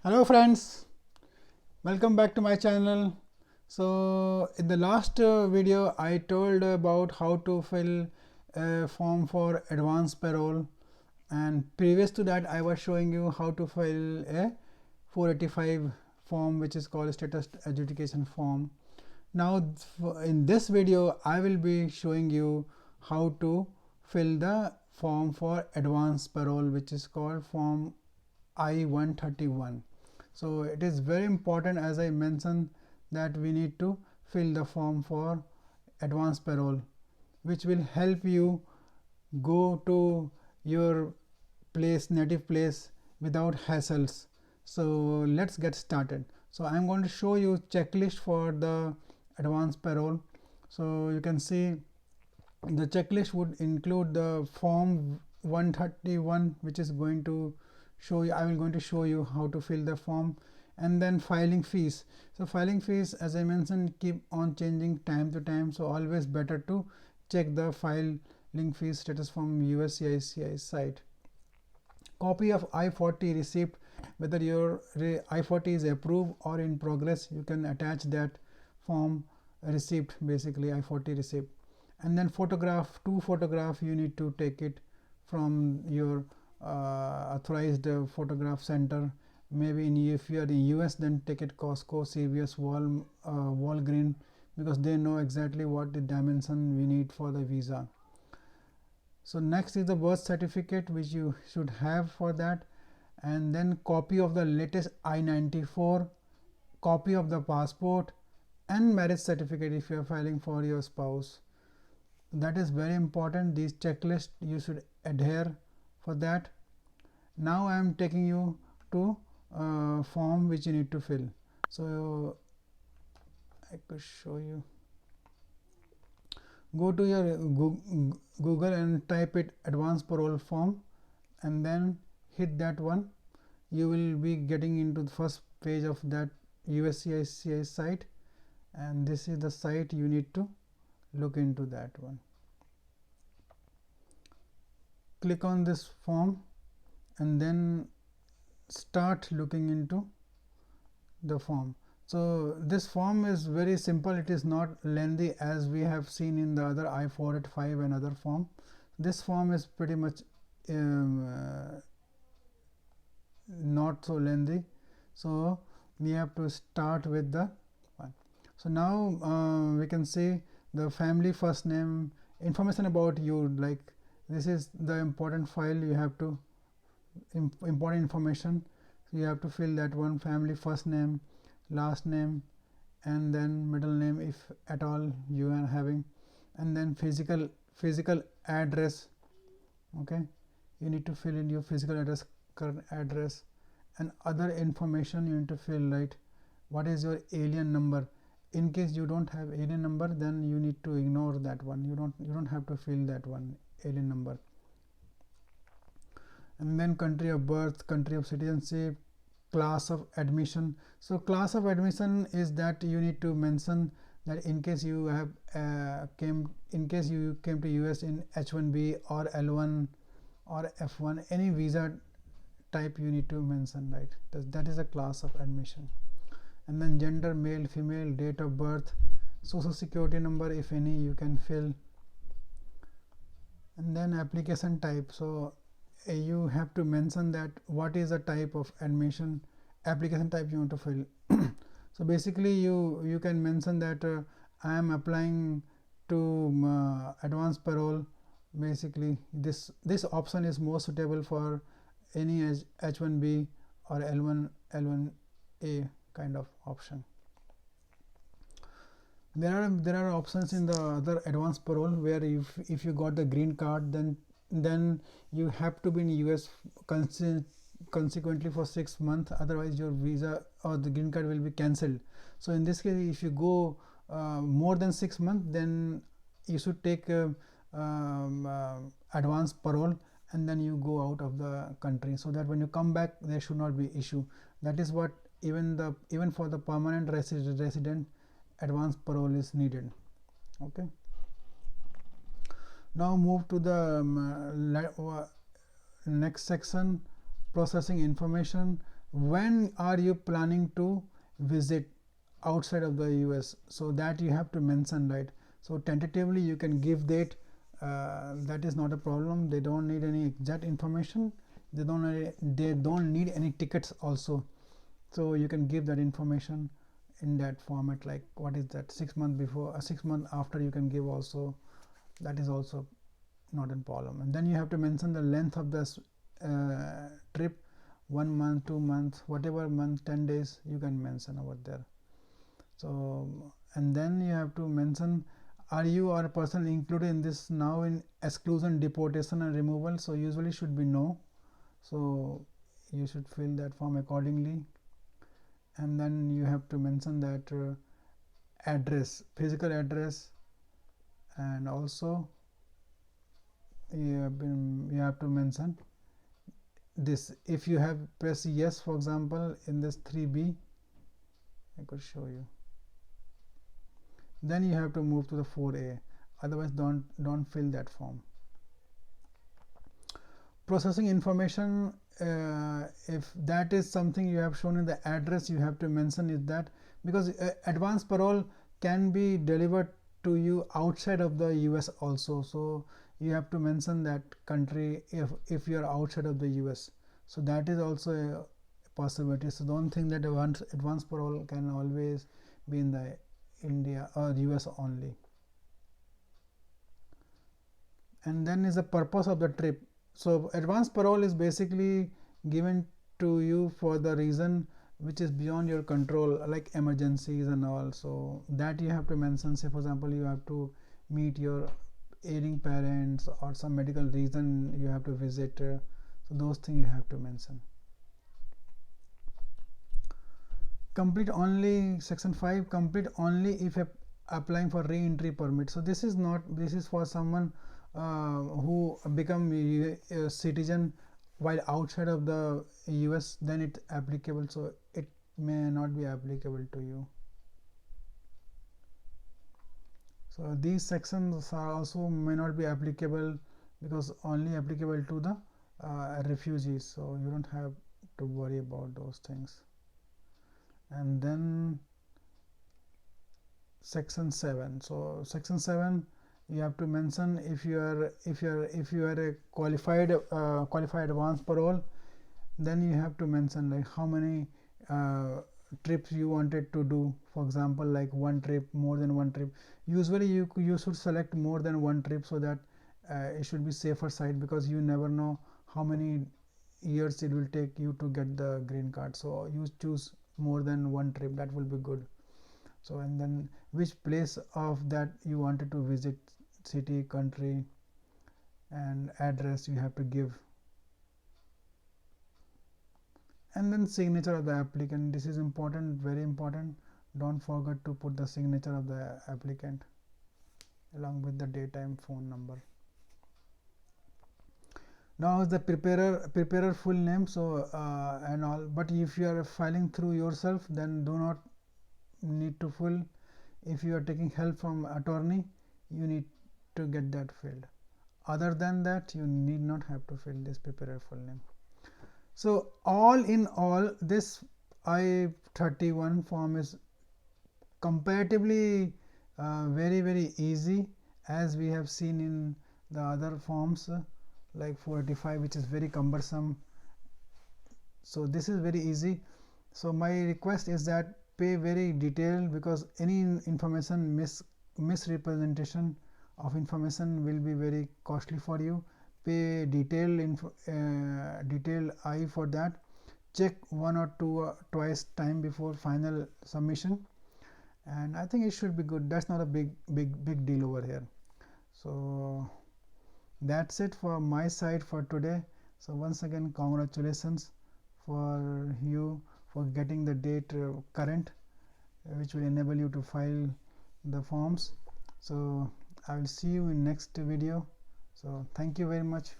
Hello friends, welcome back to my channel. So in the last video I told about how to fill a form for advance parole, and previous to that I was showing you how to fill a 485 form which is called status adjudication form. Now in this video I will be showing you how to fill the form for advance parole which is called form I-131. So it is very important, as I mentioned, that we need to fill the form for advance parole, which will help you go to your native place without hassles. So let's get started. So I'm going to show you checklist for the advance parole. So you can see the checklist would include the form 131, which is going to show you, I will going to show you how to fill the form, and then filing fees. So filing fees, as I mentioned, keep on changing time to time, so always better to check the filing fees status from USCIS site. Copy of I-40 receipt, whether your I-40 is approved or in progress, you can attach that form receipt, basically I-40 receipt. And then two photograph you need to take it from your authorized photograph center. Maybe if you are in US, then take it Costco, CVS, Walgreen, because they know exactly what the dimension we need for the visa. So next is the birth certificate, which you should have for that, and then copy of the latest I-94, copy of the passport, and marriage certificate if you are filing for your spouse. That is very important. These checklists you should adhere for that. Now I am taking you to form which you need to fill. So I could show you. Go to your Google and type it advance parole form, and then hit that one. You will be getting into the first page of that USCIS site, and this is the site you need to look into that one. Click on this form and then start looking into the form. So this form is very simple, it is not lengthy as we have seen in the other I-485 and other form. This form is pretty much not so lengthy, so we have to start with the one. So now we can see the family first name, information about you, like this is the important file you have to important information, so you have to fill that one: family first name, last name, and then middle name if at all you are having, and then physical address. Okay, you need to fill in your physical address, current address, and other information you need to fill, right? What is your alien number? In case you don't have alien number, then you need to ignore that one. You don't have to fill that one, alien number. And then country of birth, country of citizenship, class of admission. So class of admission is that you need to mention that in case you have came to US in H1B or L1 or F1, any visa type you need to mention, right? That is a class of admission. And then gender, male, female, date of birth, social security number if any you can fill, and then application type. So you have to mention that what is the type of admission application type you want to fill. So basically you can mention that I am applying to advance parole. Basically this option is more suitable for any H1B or L1A kind of option. There are options in the other advance parole where if you got the green card, then you have to be in US consequently for 6 months, otherwise your visa or the green card will be cancelled. So in this case, if you go more than 6 months, then you should take advance parole and then you go out of the country, so that when you come back there should not be issue. That is what even for the permanent resident advance parole is needed. Okay, now move to the next section, processing information. when are you planning to visit outside of the US, so that you have to mention, right? So tentatively you can give date, that is not a problem. They don't need any exact information, they don't need any tickets also, so you can give that information in that format, like what is that, 6 months before, 6 months after you can give also, that is also not a problem. And then you have to mention the length of this trip, 1 month, 2 months, whatever month, 10 days you can mention over there. So and then you have to mention, are you or a person included in this now in exclusion, deportation and removal? So usually should be no, so you should fill that form accordingly. And then you have to mention that address, physical address, and also you have to mention this. If you have pressed yes, for example, in this 3B, I could show you, then you have to move to the 4A, otherwise don't fill that form. Processing information, if that is something you have shown in the address, you have to mention is that, because advance parole can be delivered to you outside of the US also, so you have to mention that country if you are outside of the US. So that is also a possibility. So don't think that advance parole can always be in the India or US only. And then is the purpose of the trip. So advance parole is basically given to you for the reason which is beyond your control, like emergencies and all, so that you have to mention. Say for example, you have to meet your ailing parents or some medical reason you have to visit, so those things you have to mention. Complete only, section 5, complete only if applying for re-entry permit. So this is not, this is for someone who become a citizen while outside of the US, then it's applicable, so it may not be applicable to you. So these sections are also may not be applicable because only applicable to the refugees, so you don't have to worry about those things. And then section 7, so section 7 you have to mention if you are a qualified advance parole, then you have to mention like how many trips you wanted to do. For example, like one trip, more than one trip. Usually you should select more than one trip, so that it should be safer side, because you never know how many years it will take you to get the green card. So you choose more than one trip, that will be good. So and then which place of that you wanted to visit, city, country, and address you have to give. And then signature of the applicant, this is important, very important. Don't forget to put the signature of the applicant along with the date, time, phone number. Now is the preparer full name, so and all, but if you are filing through yourself, then do not need to fill. If you are taking help from attorney, you need to get that filled. Other than that, you need not have to fill this preparer full name. So all in all, this I-131 form is comparatively very easy, as we have seen in the other forms like 485, which is very cumbersome. So this is very easy. So my request is that pay very detailed, because any information misrepresentation of information will be very costly for you. Pay detailed eye for that. Check one or twice time before final submission, and I think it should be good. That's not a big deal over here. So that's it for my side for today. So once again, congratulations for you for getting the date current, which will enable you to file the forms. So I will see you in next video. So thank you very much.